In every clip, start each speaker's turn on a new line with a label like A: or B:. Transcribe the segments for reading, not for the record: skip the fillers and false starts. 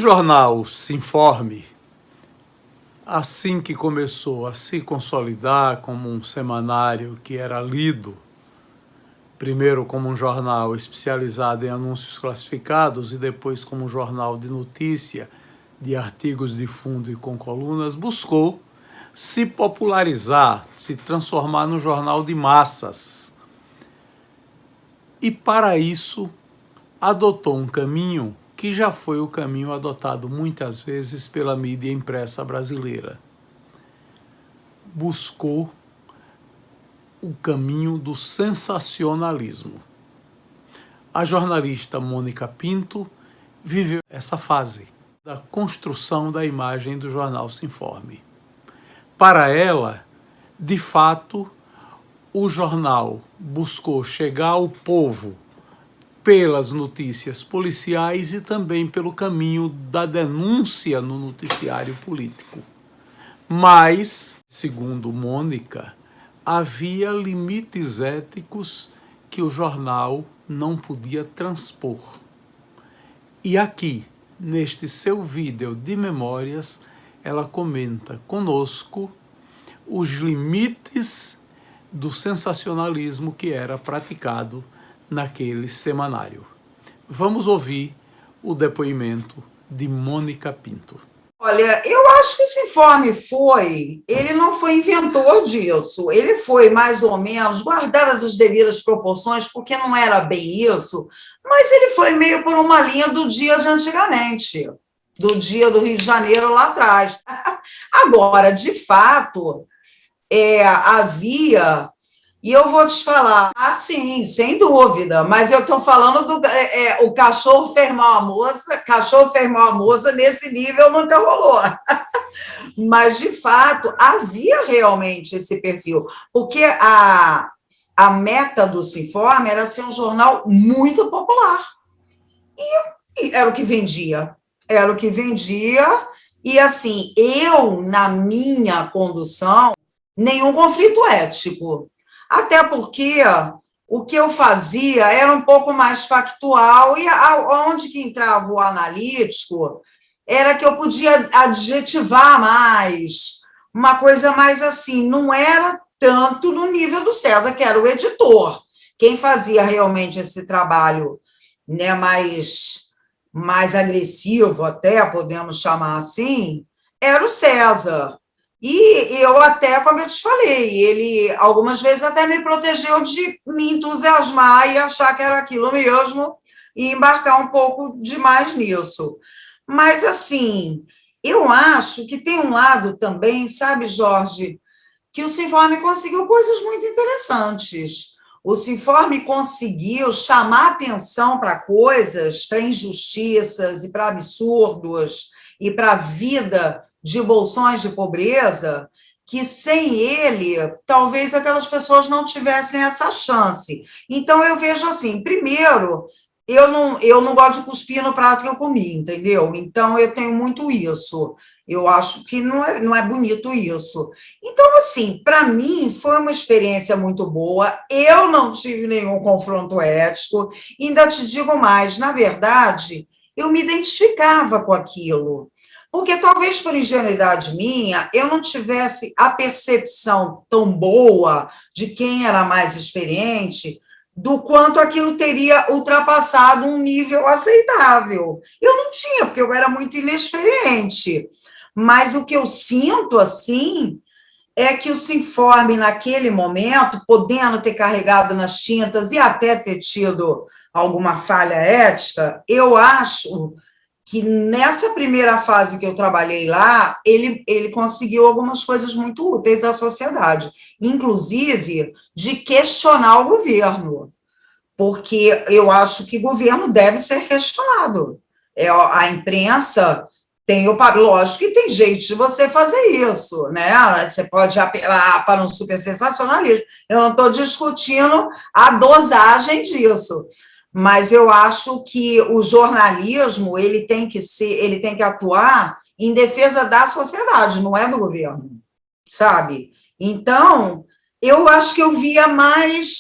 A: jornal Sinforme, assim que começou a se consolidar como um semanário que era lido, primeiro como um jornal especializado em anúncios classificados e depois como um jornal de notícia, de artigos de fundo e com colunas, buscou se popularizar, se transformar num jornal de massas. E para isso adotou um caminho que já foi o caminho adotado muitas vezes pela mídia impressa brasileira. Buscou o caminho do sensacionalismo. A jornalista Mônica Pinto viveu essa fase da construção da imagem do jornal Sinforme. Para ela, de fato, o jornal buscou chegar ao povo pelas notícias policiais e também pelo caminho da denúncia no noticiário político. Mas, segundo Mônica, havia limites éticos que o jornal não podia transpor. E aqui, neste seu vídeo de memórias, ela comenta conosco os limites do sensacionalismo que era praticado naquele semanário. Vamos ouvir o depoimento de Mônica Pinto.
B: Olha, eu acho que esse informe ele não foi inventor disso, ele foi mais ou menos, guardadas as devidas proporções, porque não era bem isso, mas ele foi meio por uma linha do dia de antigamente, do dia do Rio de Janeiro lá atrás. Agora, de fato, havia... E eu vou te falar, sim, sem dúvida, mas eu estou falando o cachorro fez mal à moça, nesse nível nunca rolou. Mas, de fato, havia realmente esse perfil, porque a meta do Sinforme era ser um jornal muito popular. E era o que vendia. E, assim, na minha condução, nenhum conflito ético. Até porque o que eu fazia era um pouco mais factual e onde que entrava o analítico era que eu podia adjetivar mais, uma coisa mais assim, não era tanto no nível do César, que era o editor. Quem fazia realmente esse trabalho, né, mais agressivo, até podemos chamar assim, era o César. E eu até, como eu te falei, ele algumas vezes até me protegeu de me entusiasmar e achar que era aquilo mesmo e embarcar um pouco demais nisso. Mas, assim, eu acho que tem um lado também, sabe, Jorge, que o Sinforme conseguiu coisas muito interessantes. O Sinforme conseguiu chamar atenção para coisas, para injustiças e para absurdos e para a vida de bolsões de pobreza, que sem ele, talvez aquelas pessoas não tivessem essa chance. Então, eu vejo assim, primeiro, eu não gosto de cuspir no prato que eu comi, entendeu? Então, eu tenho muito isso. Eu acho que não é bonito isso. Então, assim, para mim, foi uma experiência muito boa. Eu não tive nenhum confronto ético. Ainda te digo mais, na verdade, eu me identificava com aquilo. Porque talvez por ingenuidade minha, eu não tivesse a percepção tão boa de quem era mais experiente, do quanto aquilo teria ultrapassado um nível aceitável. Eu não tinha, porque eu era muito inexperiente. Mas o que eu sinto, assim, é que o Sinforme, naquele momento, podendo ter carregado nas tintas e até ter tido alguma falha ética, eu acho que nessa primeira fase que eu trabalhei lá, ele conseguiu algumas coisas muito úteis à sociedade, inclusive de questionar o governo, porque eu acho que o governo deve ser questionado. A imprensa tem o papel, lógico que tem jeito de você fazer isso, né? Você pode apelar para um super sensacionalismo. Eu não estou discutindo a dosagem disso, mas eu acho que o jornalismo ele tem que atuar em defesa da sociedade, não é do governo, sabe? Então, eu acho que eu via mais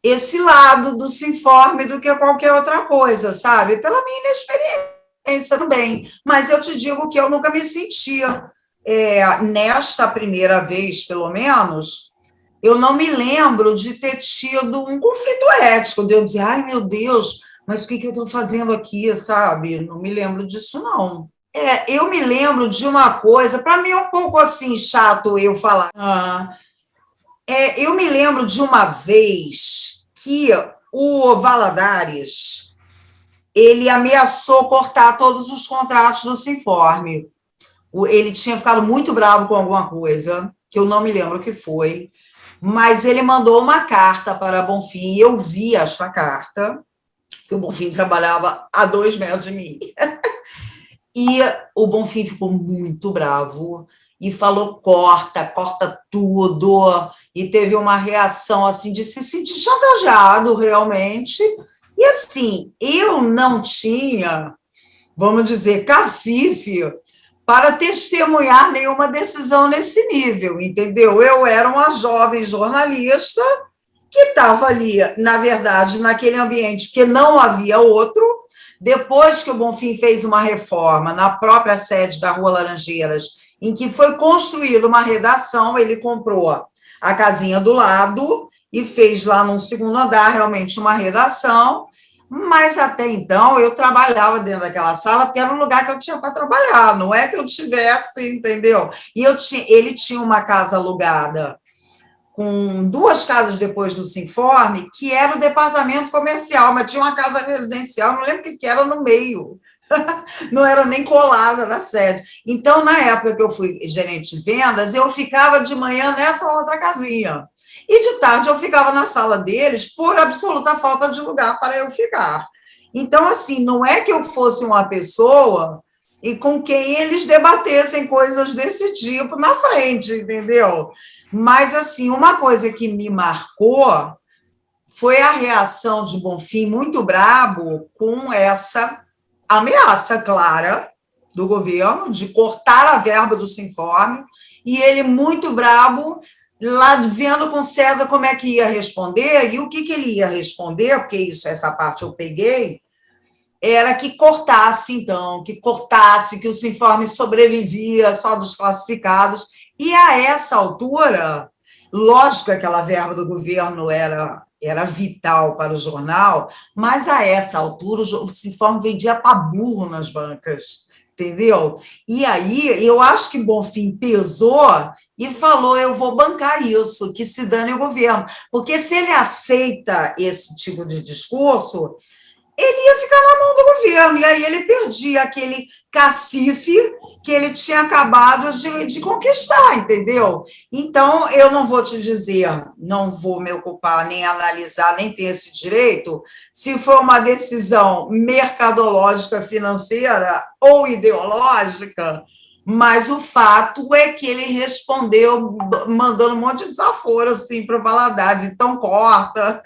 B: esse lado do Sinforme do que qualquer outra coisa, sabe? Pela minha inexperiência experiência também, mas eu te digo que eu nunca me sentia, nesta primeira vez, pelo menos, eu não me lembro de ter tido um conflito ético, de eu dizer, ai, meu Deus, mas o que eu estou fazendo aqui, sabe? Não me lembro disso, não. Eu me lembro de uma coisa, para mim é um pouco assim chato eu falar. Eu me lembro de uma vez que o Valadares, ele ameaçou cortar todos os contratos do Sinforme. Ele tinha ficado muito bravo com alguma coisa, que eu não me lembro o que foi, mas ele mandou uma carta para Bonfim, eu vi esta carta, que o Bonfim trabalhava a 2 metros de mim. E o Bonfim ficou muito bravo e falou, corta tudo, e teve uma reação assim de se sentir chantageado realmente. E assim, eu não tinha, vamos dizer, cacife para testemunhar nenhuma decisão nesse nível, entendeu? Eu era uma jovem jornalista que estava ali, na verdade, naquele ambiente, porque não havia outro. Depois que o Bonfim fez uma reforma na própria sede da Rua Laranjeiras, em que foi construída uma redação, ele comprou a casinha do lado e fez lá num segundo andar realmente uma redação, mas até então eu trabalhava dentro daquela sala porque era o lugar que eu tinha para trabalhar, não é que eu tivesse, entendeu? E ele tinha uma casa alugada com 2 casas depois do Sinforme, que era o departamento comercial, mas tinha uma casa residencial, não lembro o que era no meio, não era nem colada na sede. Então, na época que eu fui gerente de vendas, eu ficava de manhã nessa outra casinha, e de tarde eu ficava na sala deles por absoluta falta de lugar para eu ficar. Então, assim, não é que eu fosse uma pessoa e com quem eles debatessem coisas desse tipo na frente, entendeu? Mas, assim, uma coisa que me marcou foi a reação de Bonfim muito brabo com essa ameaça clara do governo de cortar a verba do Sinforme, e ele muito brabo lá vendo com César como é que ia responder, e o que ele ia responder, porque essa parte eu peguei, era que cortasse, então, que o Sinforme sobrevivia só dos classificados, e a essa altura, lógico que aquela verba do governo era vital para o jornal, mas a essa altura o Sinforme vendia para burro nas bancas, entendeu? E aí eu acho que Bonfim pesou e falou, eu vou bancar isso, que se dane o governo, porque se ele aceita esse tipo de discurso, ele ia ficar na mão do governo, e aí ele perdia aquele cacife que ele tinha acabado de conquistar, entendeu? Então, eu não vou te dizer, não vou me ocupar, nem analisar, nem ter esse direito, se foi uma decisão mercadológica, financeira ou ideológica, mas o fato é que ele respondeu mandando um monte de desaforo assim, para o Valadares, então corta.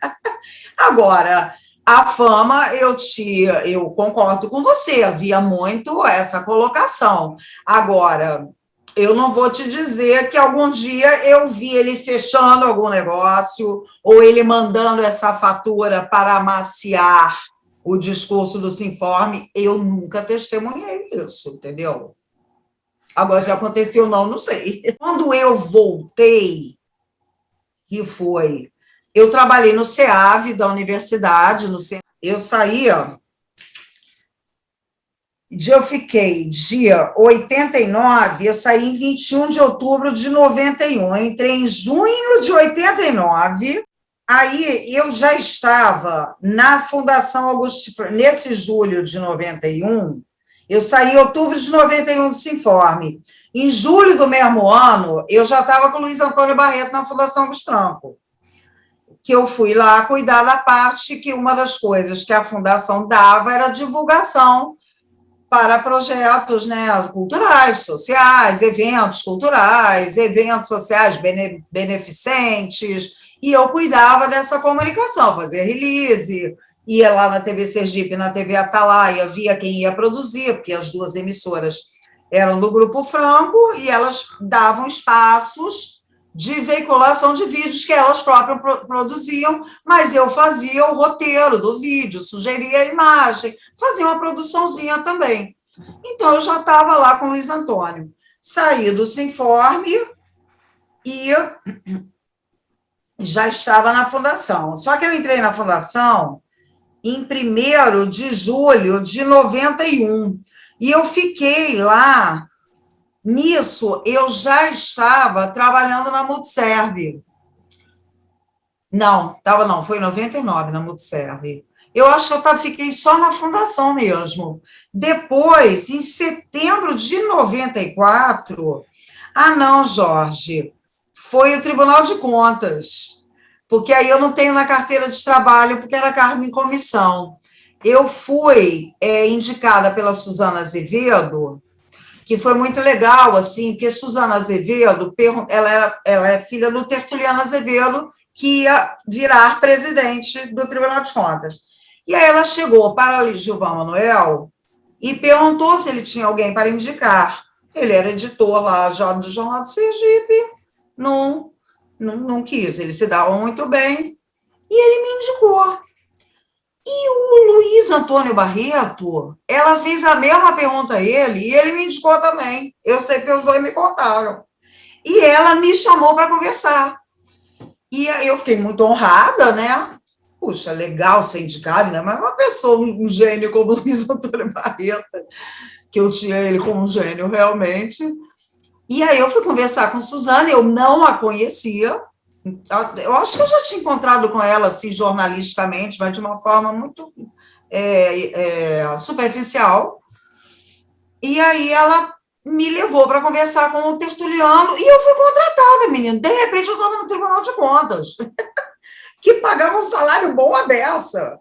B: Agora, a fama, eu concordo com você, havia muito essa colocação. Agora, eu não vou te dizer que algum dia eu vi ele fechando algum negócio ou ele mandando essa fatura para amaciar o discurso do Sinforme. Eu nunca testemunhei isso, entendeu? Agora, se aconteceu ou não, não sei. Quando eu voltei, que foi... Eu trabalhei no CEAV da universidade, eu saía, eu fiquei dia 89, eu saí em 21 de outubro de 91, eu entrei em junho de 89, aí eu já estava na Fundação Augusto, nesse julho de 91, eu saí em outubro de 91 do Sinforme. Em julho do mesmo ano, eu já estava com o Luiz Antônio Barreto na Fundação Augusto Franco, que eu fui lá cuidar da parte que uma das coisas que a Fundação dava era divulgação para projetos, né, culturais, sociais, eventos culturais, eventos sociais beneficentes, e eu cuidava dessa comunicação, fazia release, ia lá na TV Sergipe, na TV Atalaia, via quem ia produzir, porque as 2 emissoras eram do Grupo Franco, e elas davam espaços de veiculação de vídeos que elas próprias produziam, mas eu fazia o roteiro do vídeo, sugeria a imagem, fazia uma produçãozinha também. Então, eu já estava lá com o Luiz Antônio. Saí do Sinforme e já estava na fundação. Só que eu entrei na fundação em 1º de julho de 91. E eu fiquei lá. Nisso, eu já estava trabalhando na Multiserve. Não, foi em 99 na Multiserve. Eu acho que eu fiquei só na fundação mesmo. Depois, em setembro de 94, não, Jorge, foi o Tribunal de Contas, porque aí eu não tenho na carteira de trabalho, porque era cargo em comissão. Eu fui indicada pela Suzana Azevedo, que foi muito legal, assim, porque Suzana Azevedo, ela é filha do Tertuliano Azevedo, que ia virar presidente do Tribunal de Contas. E aí ela chegou para Gilvan Manuel e perguntou se ele tinha alguém para indicar. Ele era editor lá do Jornal do Sergipe, não quis, ele se dava muito bem, e ele me indicou. E o Luiz Antônio Barreto, ela fez a mesma pergunta a ele, e ele me indicou também. Eu sei que os dois me contaram. E ela me chamou para conversar. E eu fiquei muito honrada, né? Puxa, legal ser indicado, né? Mas uma pessoa, um gênio como o Luiz Antônio Barreto, que eu tinha ele como um gênio realmente. E aí eu fui conversar com Suzana, eu não a conhecia. Eu acho que eu já tinha encontrado com ela, assim, jornalisticamente, mas de uma forma muito superficial. E aí ela me levou para conversar com o Tertuliano e eu fui contratada, menina. De repente, eu estava no Tribunal de Contas, que pagava um salário bom a beça.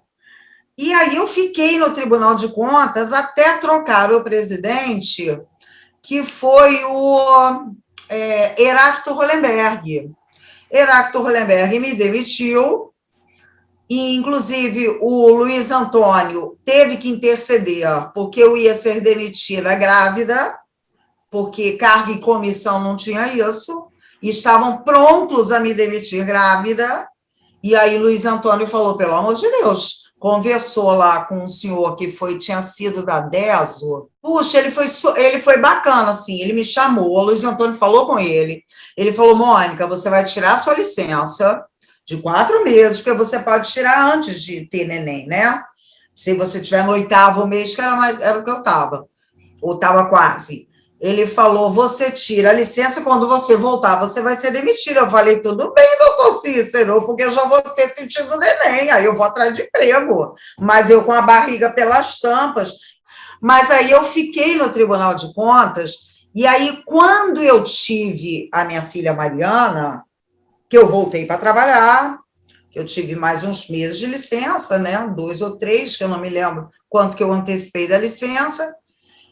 B: E aí eu fiquei no Tribunal de Contas até trocar o presidente, que foi o Heráclito Hollenberg. Heráclito Hollenberg me demitiu, e, inclusive, o Luiz Antônio teve que interceder, porque eu ia ser demitida grávida, porque cargo e comissão não tinha isso, e estavam prontos a me demitir grávida, e aí Luiz Antônio falou, pelo amor de Deus, conversou lá com um senhor que tinha sido da DESO. Puxa, ele foi bacana, assim, ele me chamou, o Luiz Antônio falou com ele falou, Mônica, você vai tirar a sua licença de 4 meses, porque você pode tirar antes de ter neném, né? Se você tiver no 8º mês, que era o que eu estava, ou estava quase. Ele falou, você tira a licença, quando você voltar, você vai ser demitida. Eu falei, tudo bem, doutor Cícero, porque eu já vou ter sentido neném, aí eu vou atrás de emprego. Mas eu com a barriga pelas tampas. Mas aí eu fiquei no Tribunal de Contas, e aí quando eu tive a minha filha Mariana, que eu voltei para trabalhar, que eu tive mais uns meses de licença, né, 2 ou 3, que eu não me lembro quanto que eu antecipei da licença,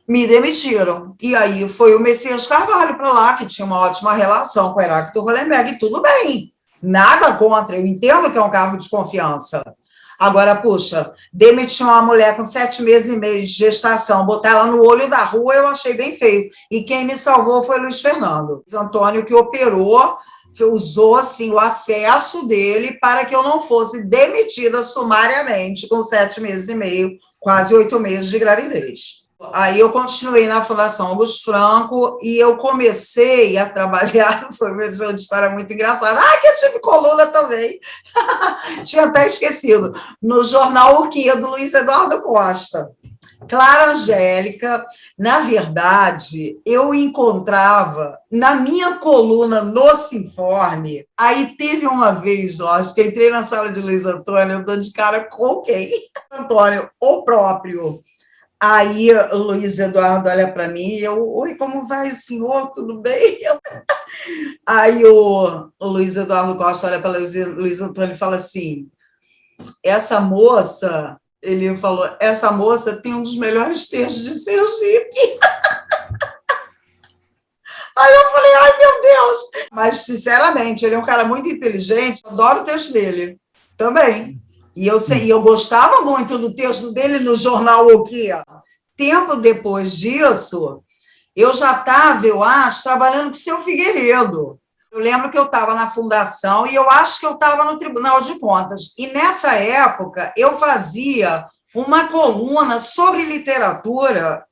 B: me demitiram. E aí foi o Messias Carvalho para lá, que tinha uma ótima relação com o Heráclito Hollenberg, e tudo bem, nada contra, eu entendo que é um cargo de confiança. Agora, puxa, demitir uma mulher com 7 meses e meio de gestação, botar ela no olho da rua, eu achei bem feio. E quem me salvou foi Luiz Fernando. Luiz Antônio, que operou, que usou assim, o acesso dele para que eu não fosse demitida sumariamente com 7 meses e meio, quase 8 meses de gravidez. Aí eu continuei na Fundação Augusto Franco e eu comecei a trabalhar, foi uma história muito engraçada, que eu tive coluna também, tinha até esquecido, no jornal O Quê, do Luiz Eduardo Costa. Clara Angélica, na verdade, eu encontrava na minha coluna no Sinforme, aí teve uma vez, Jorge, que eu entrei na sala de Luiz Antônio, eu dou de cara com quem? Antônio, o próprio. Aí o Luiz Eduardo olha para mim e eu, oi, como vai o senhor? Tudo bem? Aí o Luiz Eduardo Costa olha para o Luiz Antônio e fala assim, essa moça, ele falou, essa moça tem um dos melhores textos de Sergipe. Aí eu falei, ai meu Deus! Mas, sinceramente, ele é um cara muito inteligente, eu adoro o texto dele também. E eu gostava muito do texto dele no jornal O Quê? Tempo depois disso, eu já estava, eu acho, trabalhando com o seu Figueiredo. Eu lembro que eu estava na fundação e eu acho que eu estava no Tribunal de Contas. E nessa época eu fazia uma coluna sobre literatura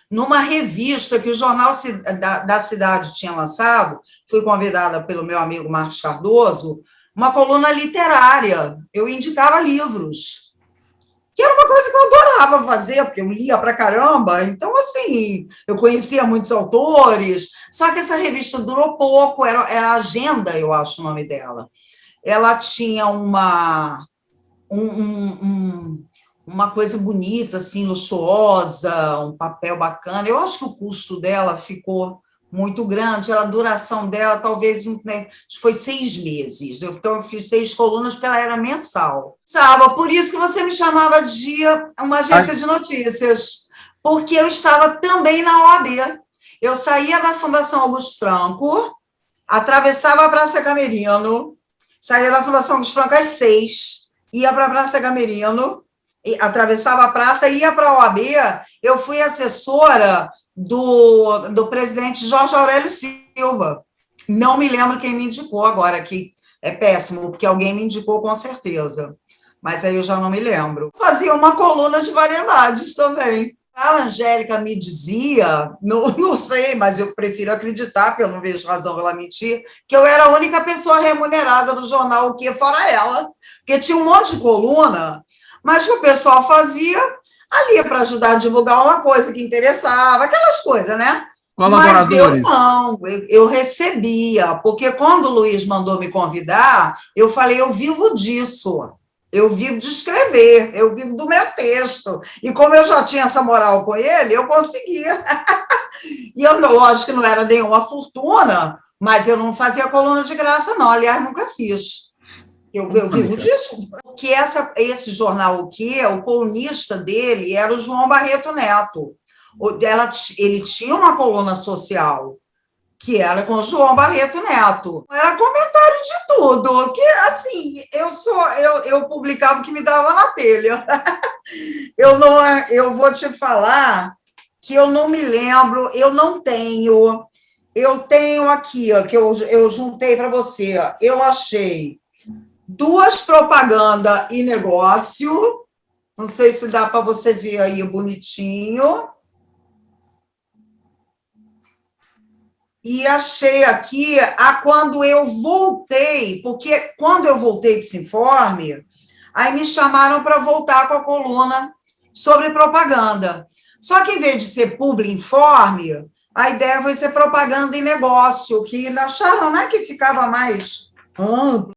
B: numa revista que o Jornal da Cidade tinha lançado. Fui convidada pelo meu amigo Marcos Cardoso, uma coluna literária. Eu indicava livros, que era uma coisa que eu adorava fazer, porque eu lia pra caramba. Então, assim, eu conhecia muitos autores, só que essa revista durou pouco, era Agenda, eu acho o nome dela. Ela tinha uma coisa bonita, assim, luxuosa, um papel bacana. Eu acho que o custo dela ficou muito grande, a duração dela talvez, né, foi 6 meses. Então, eu fiz 6 colunas, porque ela era mensal. Por isso que você me chamava de uma agência de notícias, porque eu estava também na OAB. Eu saía da Fundação Augusto Franco, atravessava a Praça Camerino, saía da Fundação Augusto Franco às 6, ia para a Praça Camerino, atravessava a praça, ia para a OAB. Eu fui assessora do presidente Jorge Aurélio Silva. Não me lembro quem me indicou agora, que é péssimo, porque alguém me indicou com certeza, mas aí eu já não me lembro. Fazia uma coluna de variedades também. A Angélica me dizia, não sei, mas eu prefiro acreditar, porque eu não vejo razão ela mentir, que eu era a única pessoa remunerada do jornal, o que fora ela, porque tinha um monte de coluna, mas que o pessoal fazia ali para ajudar a divulgar uma coisa que interessava, aquelas coisas, né? Mas eu não, eu recebia, porque quando o Luiz mandou me convidar, eu falei, eu vivo disso, eu vivo de escrever, eu vivo do meu texto. E como eu já tinha essa moral com ele, eu conseguia. E eu, lógico que não era nenhuma fortuna, mas eu não fazia coluna de graça, não. Aliás, nunca fiz. Eu vivo disso. Porque esse jornal, o colunista dele era o João Barreto Neto. Ele tinha uma coluna social, que era com o João Barreto Neto. Era comentário de tudo, que, assim, eu publicava o que me dava na telha. Eu vou te falar que eu não me lembro, eu tenho aqui, ó, que eu juntei para você, ó, eu achei 2 propaganda e negócio, não sei se dá para você ver aí bonitinho, e achei aqui quando eu voltei, porque quando eu voltei desse informe, aí me chamaram para voltar com a coluna sobre propaganda. Só que, em vez de ser publi-informe, a ideia foi ser propaganda e negócio, que acharam, né, que ficava mais amplo.